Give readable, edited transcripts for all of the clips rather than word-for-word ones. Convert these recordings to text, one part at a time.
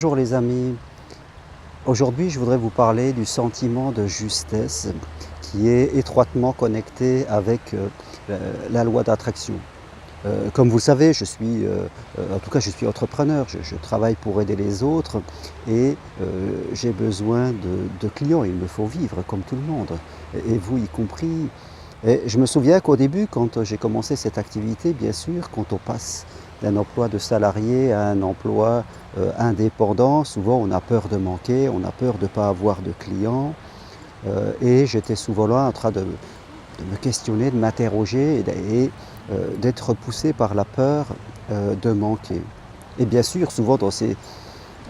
Bonjour les amis, aujourd'hui je voudrais vous parler du sentiment de justesse qui est étroitement connecté avec la loi d'attraction. Comme vous le savez, en tout cas je suis entrepreneur, je travaille pour aider les autres et j'ai besoin de clients, il me faut vivre comme tout le monde, et vous y compris. Et je me souviens qu'au début, quand j'ai commencé cette activité, bien sûr, quand on passe d'un emploi de salarié à un emploi indépendant, souvent on a peur de manquer, on a peur de ne pas avoir de clients. Et j'étais souvent là en train de me questionner, de m'interroger et d'être poussé par la peur de manquer. Et bien sûr, souvent dans ces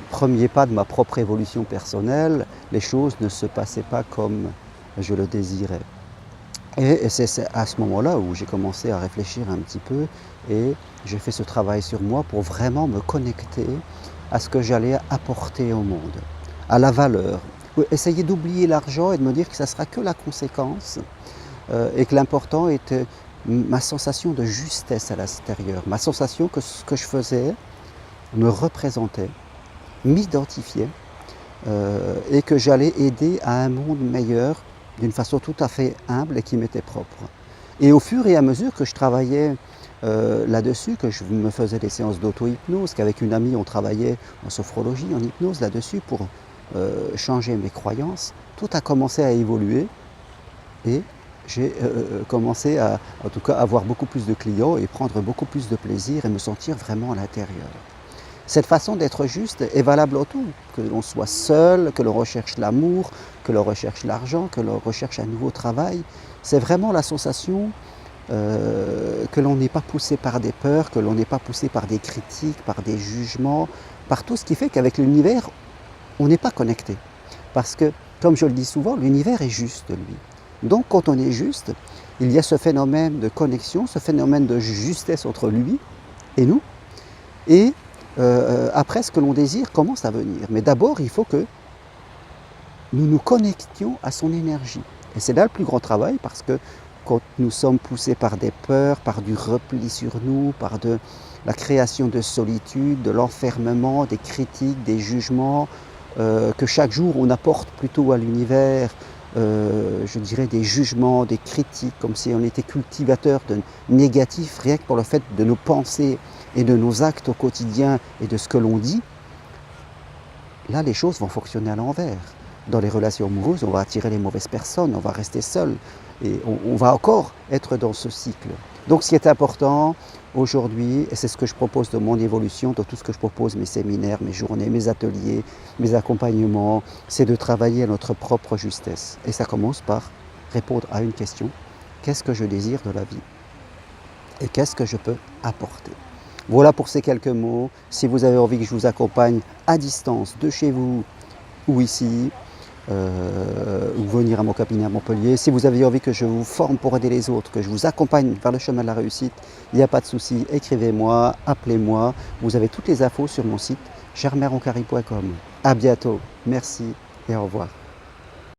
premiers pas de ma propre évolution personnelle, les choses ne se passaient pas comme je le désirais. Et c'est à ce moment-là où j'ai commencé à réfléchir un petit peu et j'ai fait ce travail sur moi pour vraiment me connecter à ce que j'allais apporter au monde, à la valeur. Essayer d'oublier l'argent et de me dire que ça ne sera que la conséquence et que l'important était ma sensation de justesse à l'extérieur, ma sensation que ce que je faisais me représentait, m'identifiait et que j'allais aider à un monde meilleur d'une façon tout à fait humble et qui m'était propre. Et au fur et à mesure que je travaillais là-dessus, que je me faisais des séances d'auto-hypnose, qu'avec une amie on travaillait en sophrologie, en hypnose là-dessus pour changer mes croyances, tout a commencé à évoluer et j'ai commencé à, en tout cas, avoir beaucoup plus de clients et prendre beaucoup plus de plaisir et me sentir vraiment à l'intérieur. Cette façon d'être juste est valable en tout, que l'on soit seul, que l'on recherche l'amour, que l'on recherche l'argent, que l'on recherche un nouveau travail. C'est vraiment la sensation que l'on n'est pas poussé par des peurs, que l'on n'est pas poussé par des critiques, par des jugements, par tout ce qui fait qu'avec l'univers, on n'est pas connecté. Parce que, comme je le dis souvent, l'univers est juste, lui. Donc quand on est juste, il y a ce phénomène de connexion, ce phénomène de justesse entre lui et nous. Et après, ce que l'on désire commence à venir. Mais d'abord, il faut que nous nous connections à son énergie. Et c'est là le plus grand travail parce que quand nous sommes poussés par des peurs, par du repli sur nous, par de la création de solitude, de l'enfermement, des critiques, des jugements, que chaque jour on apporte plutôt à l'univers, je dirais des jugements, des critiques, comme si on était cultivateur de négatifs, rien que pour le fait de nos pensées et de nos actes au quotidien et de ce que l'on dit, là les choses vont fonctionner à l'envers. Dans les relations amoureuses, on va attirer les mauvaises personnes, on va rester seul et on va encore être dans ce cycle. Donc ce qui est important aujourd'hui, et c'est ce que je propose de mon évolution, dans tout ce que je propose, mes séminaires, mes journées, mes ateliers, mes accompagnements, c'est de travailler à notre propre justesse. Et ça commence par répondre à une question: qu'est-ce que je désire de la vie? Et qu'est-ce que je peux apporter? Voilà pour ces quelques mots. Si vous avez envie que je vous accompagne à distance de chez vous ou ici, ou venir à mon cabinet à Montpellier. Si vous avez envie que je vous forme pour aider les autres, que je vous accompagne vers le chemin de la réussite, il n'y a pas de souci, écrivez-moi, appelez-moi. Vous avez toutes les infos sur mon site germaironcari.com. À bientôt, merci et au revoir.